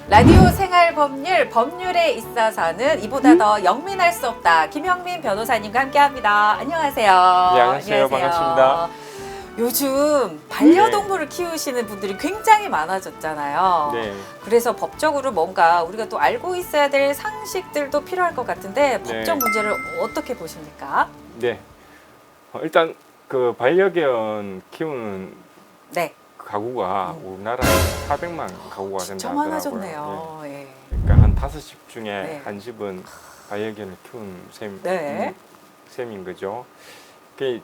라디오 생활 법률, 법률에 있어서는 이보다 더 영민할 수 없다. 김영민 변호사님과 함께합니다. 안녕하세요. 네, 안녕하세요. 반갑습니다. 요즘 반려동물을 키우시는 분들이 굉장히 많아졌잖아요. 네. 그래서 법적으로 뭔가 우리가 또 알고 있어야 될 상식들도 필요할 것 같은데 법적 네. 문제를 어떻게 보십니까? 네. 일단 그 반려견 키우는 네, 가구가 우리나라에 400만 가구가 진짜 된다고 많아졌네요. 예. 네. 그러니까 한 5집 중에 네. 한 집은 반려견을 키우는 네. 셈인 거죠. 그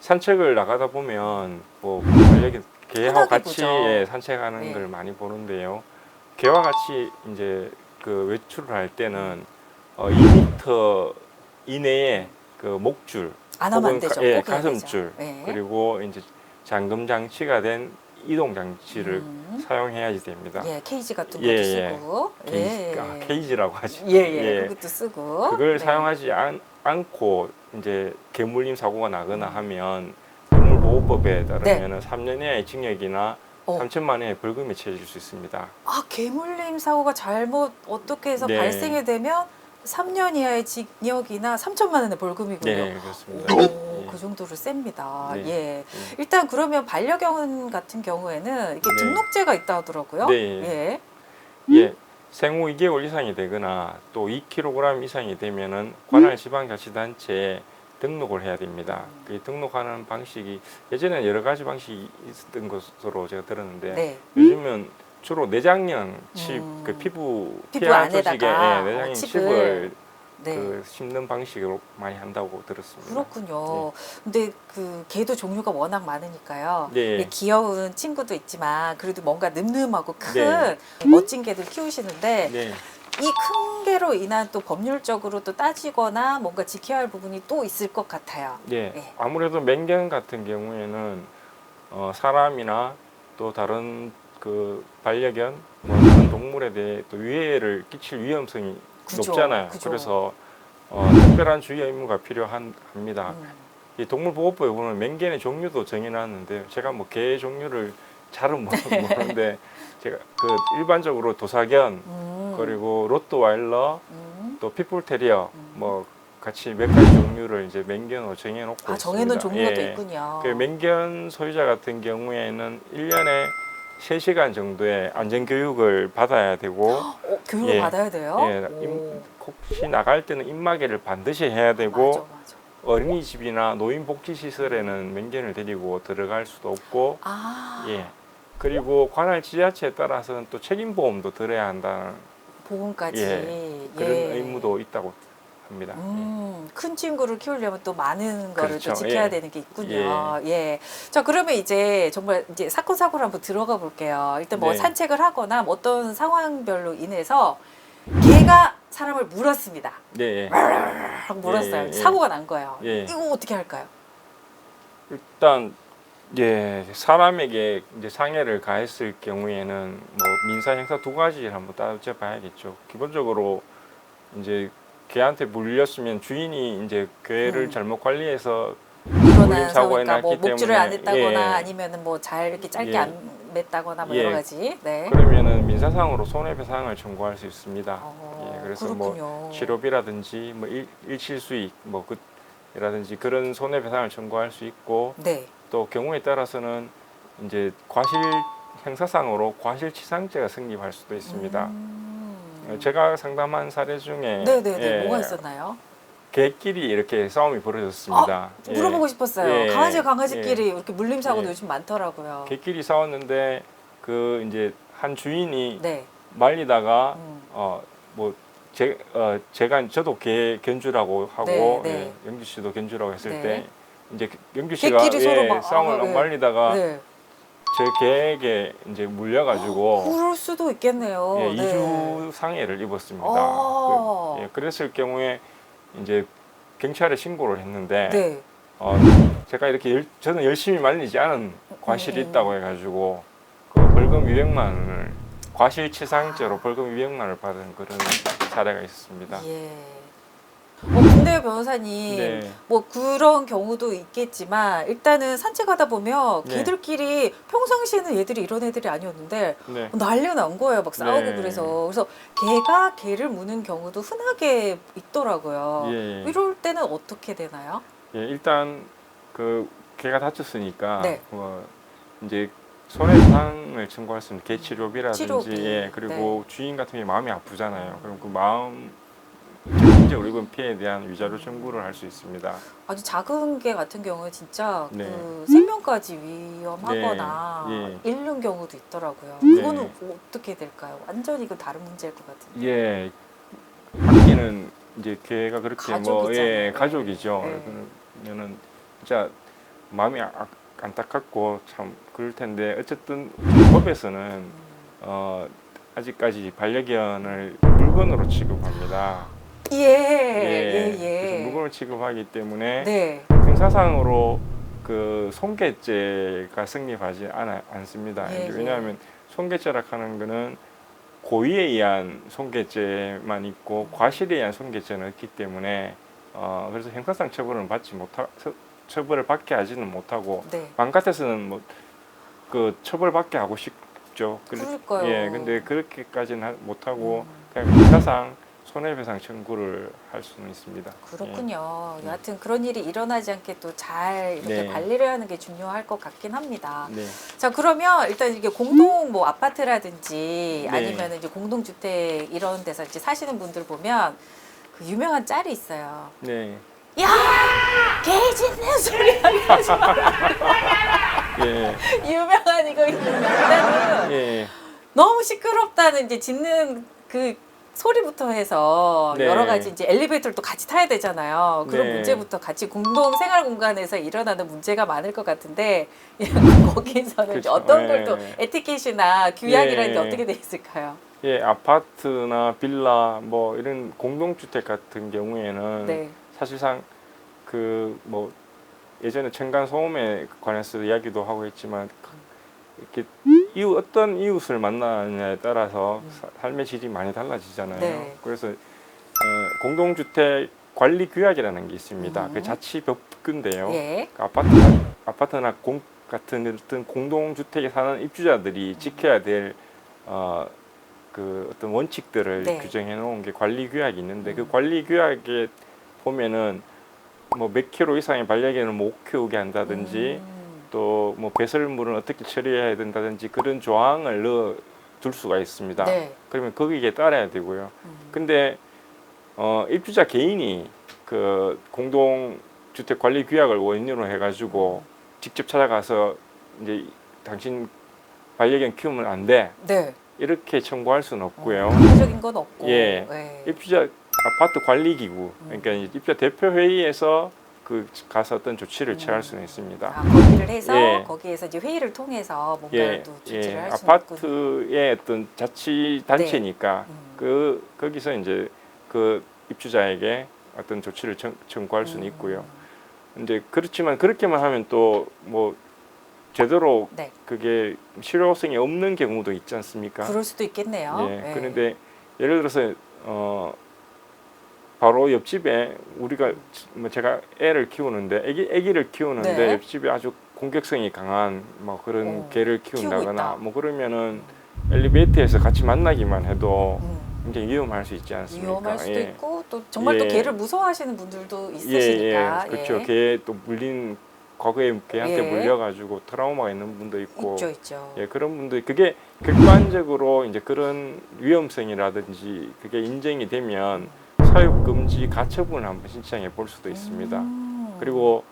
산책을 나가다 보면 뭐 반려견 개하고 흔하게 같이 보죠. 산책하는 네. 걸 많이 보는데요. 개와 같이 이제 그 외출을 할 때는 2m 이내에 그 목줄 안 하면 안 되죠. 예, 꼭 해야 가슴줄 되죠. 네. 그리고 이제 잠금 장치가 된 이동 장치를 사용해야지 됩니다. 예, 케이지 같은 것도 예, 예. 쓰고. 케이지라고 하죠. 예. 그것도 쓰고. 그걸 네. 사용하지 않고 이제 개물림 사고가 나거나 하면 동물보호법에 따르면 3년 이하의 징역이나 3천만 원의 벌금이 처해질 수 있습니다. 아, 개물림 사고가 잘못 어떻게 해서 네. 발생이 되면 3년 이하의 징역이나 3천만 원의 벌금이군요. 네, 그렇습니다. 오, 예. 그 정도로 셉니다. 네. 예. 일단 그러면 반려견 같은 경우에는 이게 네. 등록제가 있다 하더라고요. 네. 예. 예, 생후 2개월 이상이 되거나 또 2kg 이상이 되면은 관할 지방자치단체에 등록을 해야 됩니다. 그 등록하는 방식이 예전에는 여러 가지 방식이 있었던 것으로 제가 들었는데 네. 요즘은 주로 내장형 칩, 그 피부 피하 조직에 안에다가 내장형 칩을. 칩을 네. 그 심는 방식으로 많이 한다고 들었습니다. 그렇군요. 근데 그 개도 종류가 워낙 많으니까요. 네. 귀여운 친구도 있지만 그래도 뭔가 늠름하고 큰 네. 멋진 개들 키우시는데 네. 이 큰 개로 인한 또 법률적으로 또 따지거나 뭔가 지켜야 할 부분이 또 있을 것 같아요. 네. 네. 아무래도 맹견 같은 경우에는 사람이나 또 다른 그 반려견, 뭐 다른 동물에 대해 또 위해를 끼칠 위험성이 그죠, 높잖아요. 그죠. 그래서 특별한 주의 의무가 필요합니다. 이 동물보호법에 보면 맹견의 종류도 정해놨는데 제가 뭐 개 종류를 잘은 모르는데 제가 그 일반적으로 도사견 그리고 로트와일러 또 핏불테리어 뭐 같이 몇 가지 종류를 이제 맹견으로 정해놓고 있습니다. 정해놓은 종류가 또 예. 있군요. 그 맹견 소유자 같은 경우에는 1년에 3시간 정도의 안전교육을 받아야 되고 교육을 예. 받아야 돼요? 예, 오. 혹시 나갈 때는 입마개를 반드시 해야 되고 맞아. 어린이집이나 노인복지시설에는 맹견을 데리고 들어갈 수도 없고 예. 그리고 관할 지자체에 따라서는 또 책임보험도 들어야 한다는 보험까지. 그런 의무도 있다고 합니다. 큰 친구를 키우려면 또 많은 거를 그렇죠. 또 지켜야 예. 되는 게 있군요. 예. 자, 그러면 이제 정말 이제 사건 사고를 한번 들어가 볼게요. 일단 뭐 네. 산책을 하거나 뭐 어떤 상황별로 인해서 개가 사람을 물었습니다. 네. 하고 물었어요. 예. 사고가 난 거예요. 예. 이거 어떻게 할까요? 일단 사람에게 이제 상해를 가했을 경우에는 뭐 민사 형사 두 가지를 한번 따져봐야겠죠. 기본적으로 이제 개한테 물렸으면 주인이 이제 개를 잘못 관리해서 일어난 사고가 사고니까 뭐 났기 목줄을 때문에, 안 했다거나 예. 아니면은 뭐 잘 이렇게 짧게 예. 안 맸다거나 뭐 예. 여러 가지. 네. 그러면은 민사상으로 손해배상을 청구할 수 있습니다. 그래서 그렇군요. 뭐 치료비라든지 뭐 일실수익 뭐 그라든지 그런 손해배상을 청구할 수 있고 네. 또 경우에 따라서는 이제 형사상으로 과실치상죄가 성립할 수도 있습니다. 제가 상담한 사례 중에 네네네. 뭐가 있었나요? 개끼리 이렇게 싸움이 벌어졌습니다. 물어보고 싶었어요. 예. 강아지끼리 이렇게 물림 사고도 예. 요즘 많더라고요. 개끼리 싸웠는데 그 이제 한 주인이 네. 말리다가 제가 저도 개 견주라고 하고 네. 영주 씨도 견주라고 했을 네. 때 이제 영주 씨가 개끼리 서로 막 싸움을 네. 말리다가 네. 제 개에게 이제 물려가지고 그럴 수도 있겠네요. 네. 2주 상해를 입었습니다. 그랬을 경우에 이제 경찰에 신고를 했는데 네. 제가 이렇게 저는 열심히 말리지 않은 과실이 있다고 해가지고 그 벌금 200만 원을 과실치상죄로 벌금 200만 원을 받은 그런 사례가 있습니다. 예. 근데 변호사님, 네. 뭐 그런 경우도 있겠지만 일단은 산책하다 보면 네. 개들끼리 평상시에는 얘들이 이런 애들이 아니었는데 네. 난리가 난 거예요. 막 싸우고 네. 그래서 개가 개를 무는 경우도 흔하게 있더라고요. 예. 이럴 때는 어떻게 되나요? 예, 일단 그 개가 다쳤으니까 네. 이제 손해배상을 청구할 수 있는 개 치료비라든지 치료비. 예, 그리고 주인 같은 경우에 마음이 아프잖아요. 그럼 그 마음 정신적으로 입은 피해에 대한 위자료 청구를 할 수 있습니다. 아주 작은 개 같은 경우는 진짜 네. 그 생명까지 위험하거나 네. 잃는 경우도 있더라고요. 네. 그거는 어떻게 될까요? 완전히 그 다른 문제일 것 같은데. 예, 한 개는 이제 개가 그렇게 가족이잖아요. 예, 가족이죠. 네. 그러면은 진짜 마음이 안타깝고 참 그럴 텐데 어쨌든 법에서는 아직까지 반려견을 물건으로 취급합니다. 그래서 물건을 취급하기 때문에 네. 형사상으로 그 손괴죄가 성립하지 않습니다. 예, 왜냐하면 손괴죄라 하는 거는 고의에 의한 손괴죄만 있고 과실에 의한 손괴죄는 없기 때문에 그래서 형사상 처벌을 처벌을 받게 하지는 못하고 네. 맘 같아서는 뭐 그 처벌받게 하고 싶죠. 그러니까요. 예, 근데 그렇게까지는 못하고 그냥 형사상 손해배상 청구를 할 수는 있습니다. 그렇군요. 여하튼 그런 일이 일어나지 않게 또 잘 이렇게 네. 관리를 하는 게 중요할 것 같긴 합니다. 네. 자, 그러면 일단 이게 공동 뭐 아파트라든지 네. 아니면 이제 공동주택 이런 데서 이제 사시는 분들 보면 그 유명한 짤이 있어요. 네. 야! 개 짖는 소리 하면서 예. 유명한 이거 일단은 예. 너무 시끄럽다는 이제 짖는 그 소리부터 해서 네. 여러 가지 이제 엘리베이터를 또 같이 타야 되잖아요. 그런 네. 문제부터 같이 공동 생활 공간에서 일어나는 문제가 많을 것 같은데 거기서는 이제 그렇죠. 어떤 걸 또 예. 에티켓이나 규약이라는 게 예. 어떻게 돼 있을까요? 예, 아파트나 빌라 뭐 이런 공동주택 같은 경우에는 네. 사실상 그 뭐 예전에 층간 소음에 관해서 이야기도 하고 했지만 이렇게 어떤 이웃을 만나느냐에 따라서 삶의 질이 많이 달라지잖아요. 네. 그래서 공동주택 관리 규약이라는 게 있습니다. 그 자치법규인데요. 예. 그 아파트나 같은 어떤 공동주택에 사는 입주자들이 지켜야 될 그 어떤 원칙들을 네. 규정해 놓은 게 관리 규약이 있는데 그 관리 규약에 보면은 뭐 몇 킬로 이상의 반려견을 못 키우게 한다든지 또 뭐 배설물은 어떻게 처리해야 된다든지 그런 조항을 넣어 둘 수가 있습니다. 네. 그러면 거기에 따라야 되고요. 근데 입주자 개인이 그 공동주택 관리 규약을 원인으로 해가지고 직접 찾아가서 이제 당신 반려견 키우면 안 돼. 네. 이렇게 청구할 수는 없고요. 강제적인 건 없고. 예. 네. 입주자 아파트 관리기구, 그러니까 이제 입주자 대표 회의에서 그 가서 어떤 조치를 취할 수는 있습니다. 거기를 해서 예. 거기에서 이제 회의를 통해서 뭔가 예, 또 조치를 할 수 있군. 아파트의 어떤 자치 단체니까 네. 거기서 이제 그 입주자에게 어떤 조치를 청구할 수는 있고요. 근데 그렇지만 그렇게만 하면 또 뭐 제대로 네. 그게 실효성이 없는 경우도 있지 않습니까? 그럴 수도 있겠네요. 예. 네. 그런데 예를 들어서 바로 옆집에 우리가 뭐 제가 애를 키우는데 아기를 키우는데 네. 옆집에 아주 공격성이 강한 뭐 그런 개를 키우고 키운다거나 있다. 뭐 그러면은 엘리베이터에서 같이 만나기만 해도 굉장히 위험할 수 있지 않습니까? 위험할 수도 예. 있고 또 정말 또 예. 개를 무서워하시는 분들도 있으시니까. 예. 그렇죠. 개 또 물린 과거에 개한테 예. 물려가지고 트라우마가 있는 분도 있고 있죠. 예, 그런 분들 그게 객관적으로 이제 그런 위험성이라든지 그게 인정이 되면 사육 금지 가처분을 한번 신청해 볼 수도 있습니다. 그리고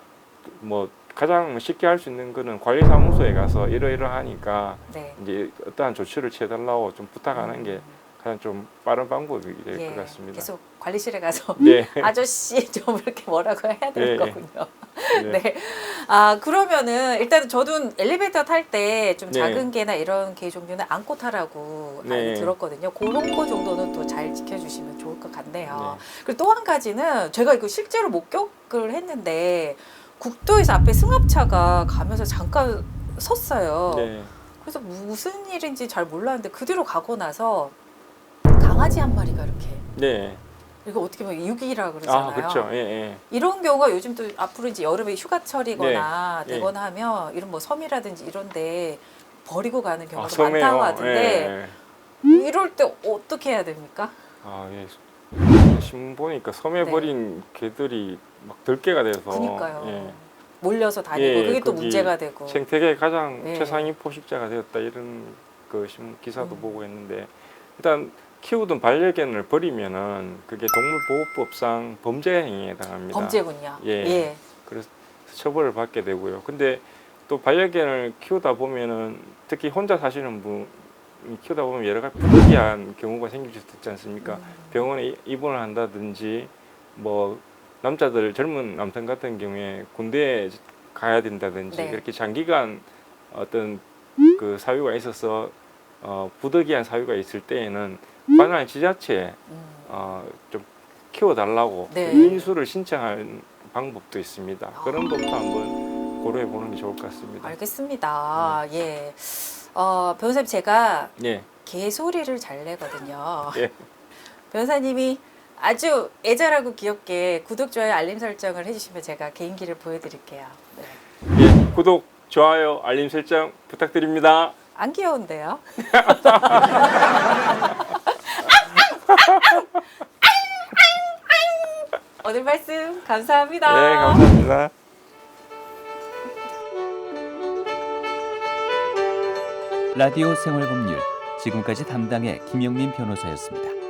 뭐 가장 쉽게 할 수 있는 거는 관리사무소에 가서 이러이러하니까 네. 이제 어떠한 조치를 취해달라고 좀 부탁하는 게 가장 좀 빠른 방법이 될 것 같습니다. 계속 관리실에 가서 네. 아저씨 좀 이렇게 뭐라고 해야 될 네. 거군요. 네. 네. 아, 그러면은 일단은 저도 엘리베이터 탈 때 좀 네. 작은 개나 이런 개 종류는 안고 타라고 네. 많이 들었거든요. 그런 거 정도는 또 잘 지켜주시면 좋을 것 같네요. 네. 그리고 또 한 가지는 제가 이거 실제로 목격을 했는데 국도에서 앞에 승합차가 가면서 잠깐 섰어요. 네. 그래서 무슨 일인지 잘 몰랐는데 그 뒤로 가고 나서 강아지 한 마리가 이렇게 네. 이거 어떻게 보면 유기라 그러잖아요. 아, 그렇죠. 예, 예. 이런 경우가 요즘 또 앞으로 이제 여름에 휴가철이거나 네. 되거나 하면 이런 뭐 섬이라든지 이런데 버리고 가는 경우가 섬에요. 많다고 하던데 이럴 때 어떻게 해야 됩니까? 아, 예. 신문 보니까 섬에 네. 버린 개들이 막 들개가 돼서 그니까요. 예. 몰려서 다니고 예, 그게 또 거기 문제가 되고. 생태계 가장 네. 최상위 포식자가 되었다 이런 그 신문 기사도 음. 보고 했는데 일단 키우던 반려견을 버리면은 그게 동물보호법상 범죄 행위에 해당합니다. 범죄군요. 예. 예. 그래서 처벌을 받게 되고요. 근데 또 반려견을 키우다 보면은 특히 혼자 사시는 분이 키우다 보면 여러 가지 부득이한 경우가 생길 수 있지 않습니까? 병원에 입원을 한다든지 뭐 남자들 젊은 남성 같은 경우에 군대에 가야 된다든지 네. 그렇게 장기간 어떤 그 사유가 있어서 부득이한 사유가 있을 때에는 관할 지자체에 좀 키워달라고 네. 그 인수를 신청하는 방법도 있습니다. 그런 법도 한번 고려해 보는 게 좋을 것 같습니다. 알겠습니다. 예. 변호사님 제가 예, 개소리를 잘 내거든요. 예. 변호사님이 아주 애절하고 귀엽게 구독, 좋아요, 알림 설정을 해주시면 제가 개인기를 보여드릴게요. 네. 예, 구독, 좋아요, 알림 설정 부탁드립니다. 안 귀여운데요? 오늘 말씀 감사합니다. 네, 감사합니다. 라디오 생활법률 지금까지 담당의 김영민 변호사였습니다.